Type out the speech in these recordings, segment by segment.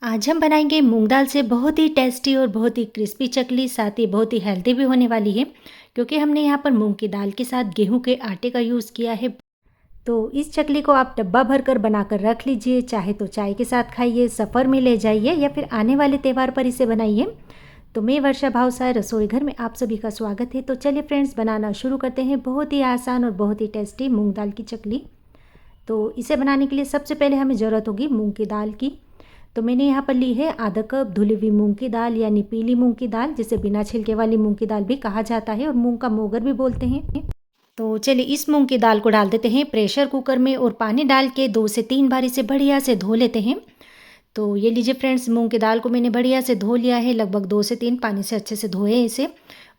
आज हम बनाएंगे मूंग दाल से बहुत ही टेस्टी और बहुत ही क्रिस्पी चकली, साथ ही बहुत ही हेल्दी भी होने वाली है क्योंकि हमने यहाँ पर मूंग की दाल के साथ गेहूं के आटे का यूज़ किया है। तो इस चकली को आप डब्बा भर कर बनाकर रख लीजिए, चाहे तो चाय के साथ खाइए, सफ़र में ले जाइए या फिर आने वाले त्यौहार पर इसे बनाइए। तो मैं वर्षा भावसार रसोई घर में आप सभी का स्वागत है। तो चलिए फ्रेंड्स, बनाना शुरू करते हैं। बहुत ही आसान और बहुत ही टेस्टी मूंग दाल की चकली। तो इसे बनाने के लिए सबसे पहले हमें ज़रूरत होगी मूंग की दाल की। तो मैंने यहाँ पर ली है आधा कप धुली हुई मूंग की दाल, यानी पीली मूंग की दाल, जिसे बिना छिलके वाली मूंग की दाल भी कहा जाता है और मूंग का मोगर भी बोलते हैं। तो चलिए इस मूंग की दाल को डाल देते हैं प्रेशर कुकर में और पानी डाल के 2 से 3 बार इसे बढ़िया से धो लेते हैं। तो ये लीजिए फ्रेंड्स, मूंग की दाल को मैंने बढ़िया से धो लिया है, लगभग 2 से 3 पानी से अच्छे से धोए इसे।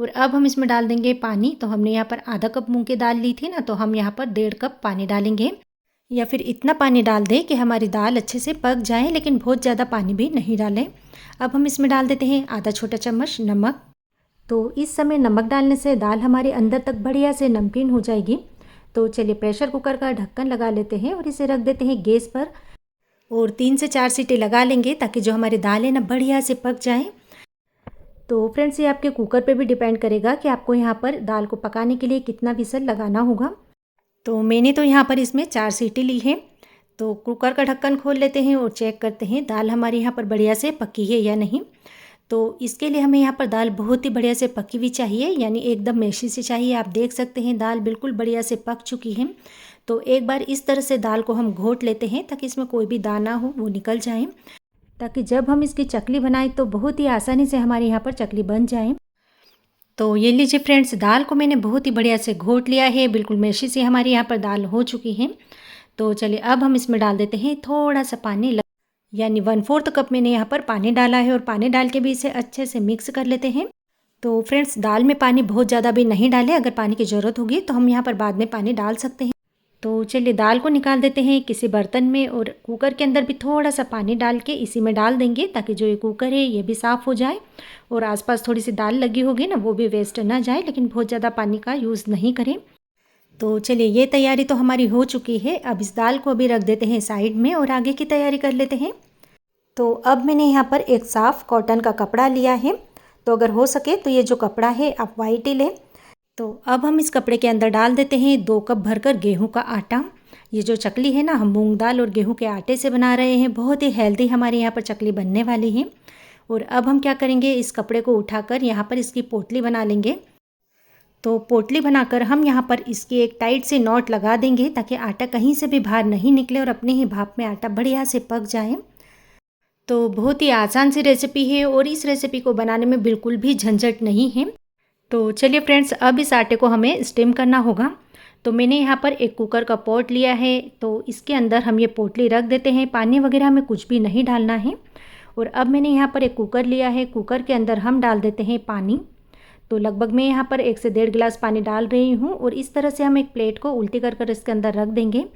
और अब हम इसमें डाल देंगे पानी। तो हमने यहाँ पर आधा कप मूंग की दाल ली थी ना, तो हम यहाँ पर 1.5 कप पानी डालेंगे, या फिर इतना पानी डाल दें कि हमारी दाल अच्छे से पक जाए, लेकिन बहुत ज़्यादा पानी भी नहीं डालें। अब हम इसमें डाल देते हैं आधा छोटा चम्मच नमक। तो इस समय नमक डालने से दाल हमारे अंदर तक बढ़िया से नमकीन हो जाएगी। तो चलिए प्रेशर कुकर का ढक्कन लगा लेते हैं और इसे रख देते हैं गैस पर और 3 से 4 सीटी लगा लेंगे ताकि जो हमारी दाल है ना बढ़िया से पक जाए। तो फ्रेंड्स, ये आपके कुकर पे भी डिपेंड करेगा कि आपको यहाँ पर दाल को पकाने के लिए कितना विसल लगाना होगा। तो मैंने तो यहाँ पर इसमें 4 सीटी ली है। तो कुकर का ढक्कन खोल लेते हैं और चेक करते हैं दाल हमारी यहाँ पर बढ़िया से पकी है या नहीं। तो इसके लिए हमें यहाँ पर दाल बहुत ही बढ़िया से पकी हुई चाहिए, यानी एकदम मेशी से चाहिए। आप देख सकते हैं दाल बिल्कुल बढ़िया से पक चुकी है। तो एक बार इस तरह से दाल को हम घोट लेते हैं ताकि इसमें कोई भी दाना हो वो निकल जाए, ताकि जब हम इसकी चकली बनाएं तो बहुत ही आसानी से हमारे यहाँ पर चकली बन जाए। तो ये लीजिए फ्रेंड्स, दाल को मैंने बहुत ही बढ़िया से घोट लिया है, बिल्कुल मेशी से हमारी यहाँ पर दाल हो चुकी है। तो चलिए अब हम इसमें डाल देते हैं थोड़ा सा पानी, यानी 1/4 कप मैंने यहाँ पर पानी डाला है और पानी डाल के भी इसे अच्छे से मिक्स कर लेते हैं। तो फ्रेंड्स, दाल में पानी बहुत ज़्यादा भी नहीं डालें, अगर पानी की ज़रूरत होगी तो हम यहाँ पर बाद में पानी डाल सकते हैं। तो चलिए दाल को निकाल देते हैं किसी बर्तन में और कुकर के अंदर भी थोड़ा सा पानी डाल के इसी में डाल देंगे ताकि जो ये कुकर है ये भी साफ़ हो जाए और आसपास थोड़ी सी दाल लगी होगी ना वो भी वेस्ट ना जाए, लेकिन बहुत ज़्यादा पानी का यूज़ नहीं करें। तो चलिए ये तैयारी तो हमारी हो चुकी है। अब इस दाल को भी रख देते हैं साइड में और आगे की तैयारी कर लेते हैं। तो अब मैंने यहाँ पर एक साफ़ कॉटन का कपड़ा लिया है। तो अगर हो सके तो ये जो कपड़ा है आप वाइट ही लें। तो अब हम इस कपड़े के अंदर डाल देते हैं 2 कप भरकर गेहूं का आटा। ये जो चकली है ना, हम मूंग दाल और गेहूं के आटे से बना रहे हैं। बहुत ही हेल्दी हमारे यहाँ पर चकली बनने वाली है। और अब हम क्या करेंगे, इस कपड़े को उठाकर यहाँ पर इसकी पोटली बना लेंगे। तो पोटली बनाकर हम यहाँ पर इसकी एक टाइट से नॉट लगा देंगे ताकि आटा कहीं से भी बाहर नहीं निकले और अपने ही भाप में आटा बढ़िया से पक जाए। तो बहुत ही आसान सी रेसिपी है और इस रेसिपी को बनाने में बिल्कुल भी झंझट नहीं है। तो चलिए फ्रेंड्स, अब इस आटे को हमें स्टीम करना होगा। तो मैंने यहाँ पर एक कुकर का पॉट लिया है, तो इसके अंदर हम ये पोटली रख देते हैं। पानी वगैरह में कुछ भी नहीं डालना है। और अब मैंने यहाँ पर एक कुकर लिया है, कुकर के अंदर हम डाल देते हैं पानी। तो लगभग मैं यहाँ पर 1 से 1.5 गिलास पानी डाल रही हूँ और इस तरह से हम एक प्लेट को उल्टी कर इसके अंदर रख देंगे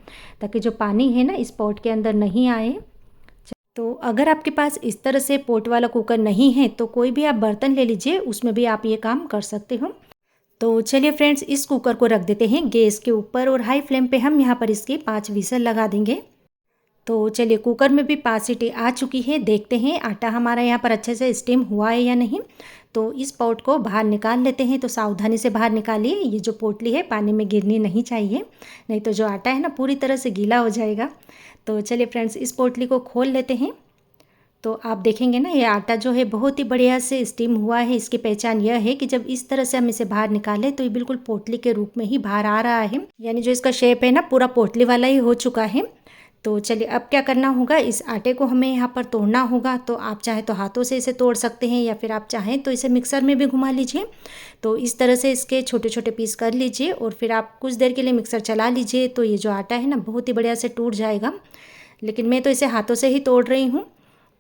ताकि जो पानी है ना इस पॉट के अंदर नहीं आए। तो अगर आपके पास इस तरह से पोट वाला कुकर नहीं है तो कोई भी आप बर्तन ले लीजिए, उसमें भी आप ये काम कर सकते हो। तो चलिए फ्रेंड्स, इस कुकर को रख देते हैं गैस के ऊपर और हाई फ्लेम पे हम यहाँ पर इसकी 5 विसल लगा देंगे। तो चलिए कुकर में भी 5 सीटी आ चुकी है। देखते हैं आटा हमारा यहाँ पर अच्छे से स्टीम हुआ है या नहीं। तो इस पॉट को बाहर निकाल लेते हैं। तो सावधानी से बाहर निकालिए, ये जो पोटली है पानी में गिरनी नहीं चाहिए, नहीं तो जो आटा है ना पूरी तरह से गीला हो जाएगा। तो चलिए फ्रेंड्स, इस पोटली को खोल लेते हैं। तो आप देखेंगे ना ये आटा जो है बहुत ही बढ़िया से स्टीम हुआ है। इसकी पहचान यह है कि जब इस तरह से हम इसे बाहर निकालें तो ये बिल्कुल पोटली के रूप में ही बाहर आ रहा है, यानी जो इसका शेप है ना पूरा पोटली वाला ही हो चुका है। तो चलिए अब क्या करना होगा, इस आटे को हमें यहाँ पर तोड़ना होगा। तो आप चाहे तो हाथों से इसे तोड़ सकते हैं या फिर आप चाहें तो इसे मिक्सर में भी घुमा लीजिए। तो इस तरह से इसके छोटे छोटे पीस कर लीजिए और फिर आप कुछ देर के लिए मिक्सर चला लीजिए। तो ये जो आटा है ना बहुत ही बढ़िया से टूट जाएगा, लेकिन मैं तो इसे हाथों से ही तोड़ रही हूँ।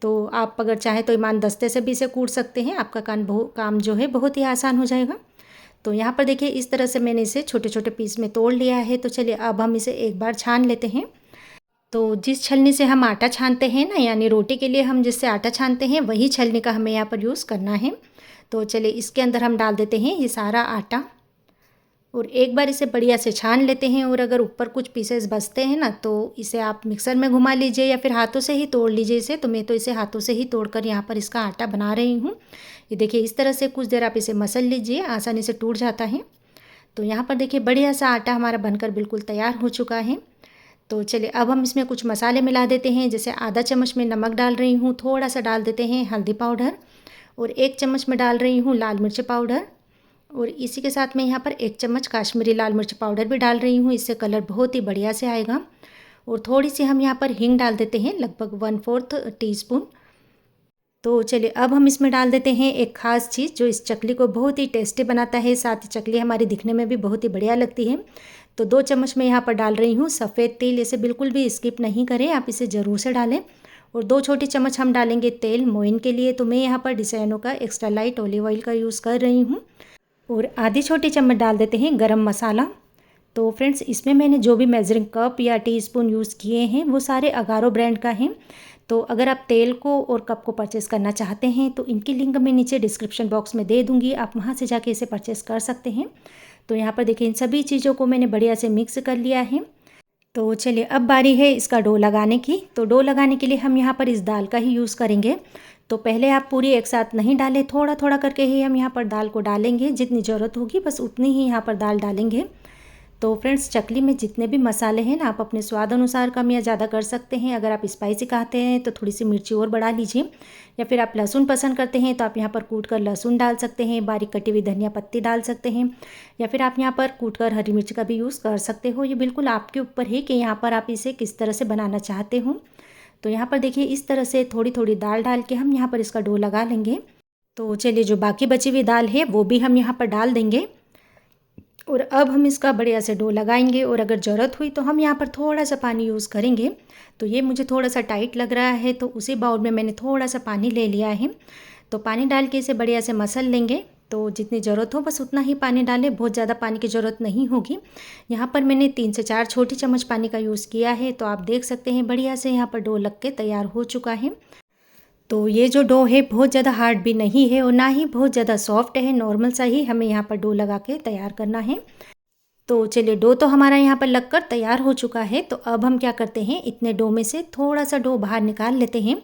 तो आप अगर चाहें तो ईमान दस्ते से भी इसे कूट सकते हैं, आपका काम जो है बहुत ही आसान हो जाएगा। तो यहाँ पर देखिए इस तरह से मैंने इसे छोटे छोटे पीस में तोड़ लिया है। तो चलिए अब हम इसे एक बार छान लेते हैं। तो जिस छलनी से हम आटा छानते हैं ना, यानी रोटी के लिए हम जिससे आटा छानते हैं वही छलनी का हमें यहाँ पर यूज़ करना है। तो चलिए इसके अंदर हम डाल देते हैं ये सारा आटा। और एक बार इसे बढ़िया से छान लेते हैं। और अगर ऊपर कुछ पीसेस बचते हैं ना, तो इसे आप मिक्सर में घुमा लीजिए या फिर हाथों से ही तोड़ लीजिए इसे। तो मैं तो इसे हाथों से ही तोड़कर यहाँ पर इसका आटा बना रही हूँ। ये देखिए, इस तरह से कुछ देर आप इसे मसल लीजिए, आसानी से टूट जाता है। तो यहाँ पर देखिए, बढ़िया सा आटा हमारा बनकर बिल्कुल तैयार हो चुका है। तो चलिए, अब हम इसमें कुछ मसाले मिला देते हैं। जैसे आधा चम्मच में नमक डाल रही हूँ, थोड़ा सा डाल देते हैं हल्दी पाउडर, और 1 चम्मच में डाल रही हूँ लाल मिर्च पाउडर, और इसी के साथ में यहाँ पर 1 चम्मच काश्मीरी लाल मिर्च पाउडर भी डाल रही हूँ। इससे कलर बहुत ही बढ़िया से आएगा। और थोड़ी सी हम यहाँ पर हींग डाल देते हैं, लगभग 1/4 टीस्पून। तो चलिए, अब हम इसमें डाल देते हैं एक ख़ास चीज़ जो इस चकली को बहुत ही टेस्टी बनाता है, साथ ही चकली हमारी दिखने में भी बहुत ही बढ़िया लगती है। तो 2 चम्मच मैं यहाँ पर डाल रही हूँ सफ़ेद तिल। इसे बिल्कुल भी स्किप नहीं करें, आप इसे ज़रूर से डालें। और 2 छोटी चम्मच हम डालेंगे तेल मोइन के लिए। तो मैं यहाँ पर डिज़ाइनों का एक्स्ट्रा लाइट ऑलिव ऑयल का यूज़ कर रही हूँ। और आधी छोटी चम्मच डाल देते हैं गरम मसाला। तो फ्रेंड्स, इसमें मैंने जो भी मेजरिंग कप या टीस्पून यूज़ किए हैं वो सारे अगारो ब्रांड का हैं। तो अगर आप तेल को और कप को परचेज़ करना चाहते हैं तो इनकी लिंक मैं नीचे डिस्क्रिप्शन बॉक्स में दे दूँगी, आप वहाँ से जाके इसे परचेज़ कर सकते हैं। तो यहाँ पर देखिए, इन सभी चीज़ों को मैंने बढ़िया से मिक्स कर लिया है। तो चलिए, अब बारी है इसका डो लगाने की। तो डो लगाने के लिए हम यहाँ पर इस दाल का ही यूज़ करेंगे। तो पहले आप पूरी एक साथ नहीं डालें, थोड़ा थोड़ा करके ही हम यहाँ पर दाल को डालेंगे। जितनी ज़रूरत होगी बस उतनी ही यहाँ पर दाल डालेंगे। तो फ्रेंड्स, चकली में जितने भी मसाले हैं ना, आप अपने स्वाद अनुसार कम या ज़्यादा कर सकते हैं। अगर आप स्पाइसी खाते हैं तो थोड़ी सी मिर्ची और बढ़ा लीजिए, या फिर आप लहसुन पसंद करते हैं तो आप यहाँ पर कूट कर लहसुन डाल सकते हैं, बारीक कटी हुई धनिया पत्ती डाल सकते हैं, या फिर आप यहाँ पर कूट कर हरी मिर्च का भी यूज़ कर सकते हो। ये बिल्कुल आपके ऊपर है कि यहाँ पर आप इसे किस तरह से बनाना चाहते हो। तो यहाँ पर देखिए, इस तरह से थोड़ी थोड़ी दाल डाल के हम यहाँ पर इसका डो लगा लेंगे। तो चलिए, जो बाकी बची हुई दाल है वो भी हम यहाँ पर डाल देंगे। और अब हम इसका बढ़िया से डो लगाएंगे, और अगर ज़रूरत हुई तो हम यहाँ पर थोड़ा सा पानी यूज़ करेंगे। तो ये मुझे थोड़ा सा टाइट लग रहा है, तो उसी बाउल में मैंने थोड़ा सा पानी ले लिया है। तो पानी डाल के इसे बढ़िया से मसल लेंगे। तो जितनी ज़रूरत हो बस उतना ही पानी डालें, बहुत ज़्यादा पानी की ज़रूरत नहीं होगी। यहाँ पर मैंने 3 से 4 छोटी चम्मच पानी का यूज़ किया है। तो आप देख सकते हैं बढ़िया से यहाँ पर डो लग के तैयार हो चुका है। तो ये जो डो है बहुत ज़्यादा हार्ड भी नहीं है और ना ही बहुत ज़्यादा सॉफ्ट है, नॉर्मल सा ही हमें यहाँ पर डो लगा के तैयार करना है। तो चलिए, डो तो हमारा यहाँ पर लगकर तैयार हो चुका है। तो अब हम क्या करते हैं, इतने डो में से थोड़ा सा डो बाहर निकाल लेते हैं,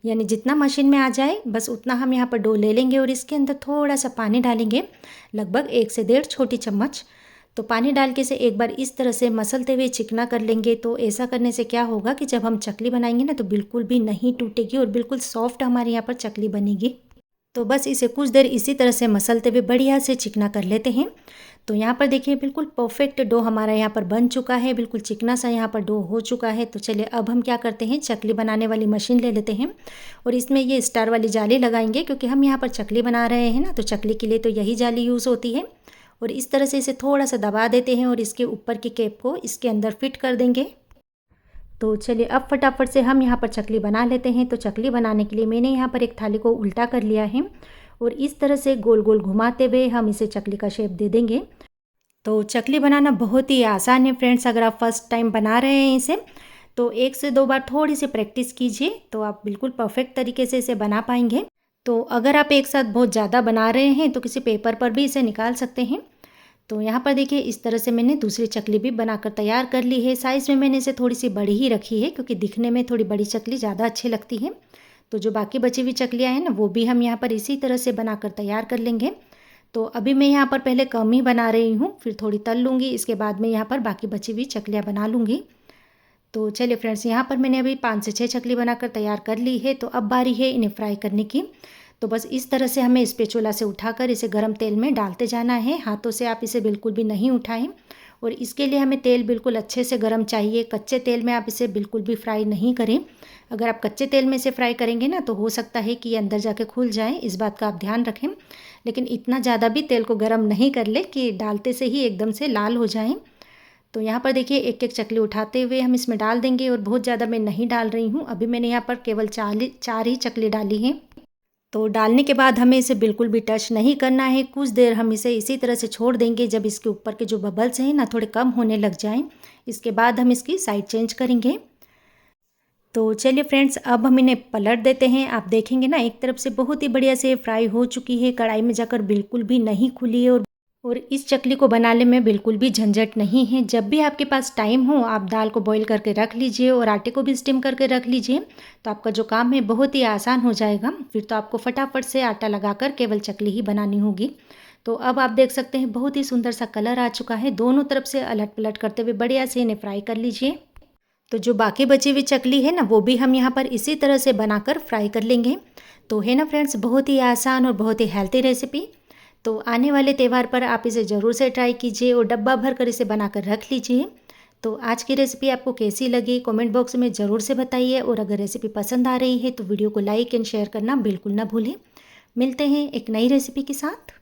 यानी जितना मशीन में आ जाए बस उतना हम यहाँ पर डो ले लेंगे। और इसके अंदर थोड़ा सा पानी डालेंगे, लगभग 1 से 1.5 छोटी चम्मच। तो पानी डाल के इसे एक बार इस तरह से मसलते हुए चिकना कर लेंगे। तो ऐसा करने से क्या होगा कि जब हम चकली बनाएंगे ना, तो बिल्कुल भी नहीं टूटेगी और बिल्कुल सॉफ्ट हमारे यहाँ पर चकली बनेगी। तो बस इसे कुछ देर इसी तरह से मसलते हुए बढ़िया से चिकना कर लेते हैं। तो यहाँ पर देखिए, बिल्कुल परफेक्ट डो हमारा यहाँ पर बन चुका है, बिल्कुल चिकना सा यहाँ पर डो हो चुका है। तो चलिए, अब हम क्या करते हैं, चकली बनाने वाली मशीन ले लेते हैं और इसमें ये स्टार वाली जाली लगाएंगे, क्योंकि हम यहाँ पर चकली बना रहे हैं ना, तो चकली के लिए तो यही जाली यूज़ होती है। और इस तरह से इसे थोड़ा सा दबा देते हैं और इसके ऊपर की कैप को इसके अंदर फिट कर देंगे। तो चलिए, अब फटाफट से हम यहाँ पर चकली बना लेते हैं। तो चकली बनाने के लिए मैंने यहाँ पर एक थाली को उल्टा कर लिया है और इस तरह से गोल गोल घुमाते हुए हम इसे चकली का शेप दे देंगे। तो चकली बनाना बहुत ही आसान है फ्रेंड्स। अगर आप फर्स्ट टाइम बना रहे हैं इसे, तो 1 से 2 बार थोड़ी सी प्रैक्टिस कीजिए, तो आप बिल्कुल परफेक्ट तरीके से इसे बना पाएंगे। तो अगर आप एक साथ बहुत ज़्यादा बना रहे हैं तो किसी पेपर पर भी इसे निकाल सकते हैं। तो यहाँ पर देखिए, इस तरह से मैंने दूसरी चकली भी बनाकर तैयार कर ली है। साइज़ में मैंने इसे थोड़ी सी बड़ी ही रखी है, क्योंकि दिखने में थोड़ी बड़ी चकली ज़्यादा अच्छी लगती है। तो जो बाकी बची हुई चकलियाँ हैं ना, वो भी हम यहाँ पर इसी तरह से बनाकर तैयार कर लेंगे। तो अभी मैं यहाँ पर पहले कम ही बना रही हूँ, फिर थोड़ी तल लूँगी, इसके बाद में यहाँ पर बाकी बची हुई चकलियाँ बना लूँगी। तो चलिए फ्रेंड्स, यहाँ पर मैंने अभी 5 से 6 चकली बनाकर तैयार कर ली है। तो अब बारी है इन्हें फ्राई करने की। तो बस इस तरह से हमें स्पैचुला से उठाकर इसे गर्म तेल में डालते जाना है। हाथों से आप इसे बिल्कुल भी नहीं उठाएं। और इसके लिए हमें तेल बिल्कुल अच्छे से गर्म चाहिए। कच्चे तेल में आप इसे बिल्कुल भी फ्राई नहीं करें। अगर आप कच्चे तेल में इसे फ्राई करेंगे ना, तो हो सकता है कि ये अंदर जाके खुल जाए, इस बात का आप ध्यान रखें। लेकिन इतना ज़्यादा भी तेल को गर्म नहीं कर ले कि डालते से ही एकदम से लाल हो जाएं। तो यहाँ पर देखिए, एक एक चकली उठाते हुए हम इसमें डाल देंगे, और बहुत ज़्यादा मैं नहीं डाल रही हूँ। अभी मैंने यहाँ पर केवल 4 ही चकली डाली हैं। तो डालने के बाद हमें इसे बिल्कुल भी टच नहीं करना है। कुछ देर हम इसे इसी तरह से छोड़ देंगे, जब इसके ऊपर के जो बबल्स हैं ना थोड़े कम होने लग जाएं। इसके बाद हम इसकी साइड चेंज करेंगे। तो चलिए फ्रेंड्स, अब हम इन्हें पलट देते हैं। आप देखेंगे ना, एक तरफ से बहुत ही बढ़िया से फ्राई हो चुकी है, कढ़ाई में जाकर बिल्कुल भी नहीं खुली है और इस चकली को बनाने में बिल्कुल भी झंझट नहीं है। जब भी आपके पास टाइम हो आप दाल को बॉईल करके रख लीजिए और आटे को भी स्टीम करके रख लीजिए, तो आपका जो काम है बहुत ही आसान हो जाएगा। फिर तो आपको फटाफट से आटा लगाकर केवल चकली ही बनानी होगी। तो अब आप देख सकते हैं बहुत ही सुंदर सा कलर आ चुका है। दोनों तरफ से अलट पलट करते हुए बढ़िया से इन्हें फ्राई कर लीजिए। तो जो बाकी बची हुई चकली है ना, वो भी हम यहाँ पर इसी तरह से बनाकर फ्राई कर लेंगे। तो है ना फ्रेंड्स, बहुत ही आसान और बहुत ही हेल्थी रेसिपी। तो आने वाले त्यौहार पर आप इसे ज़रूर से ट्राई कीजिए और डब्बा भर कर इसे बनाकर रख लीजिए। तो आज की रेसिपी आपको कैसी लगी कमेंट बॉक्स में ज़रूर से बताइए, और अगर रेसिपी पसंद आ रही है तो वीडियो को लाइक एंड शेयर करना बिल्कुल ना भूलें। मिलते हैं एक नई रेसिपी के साथ।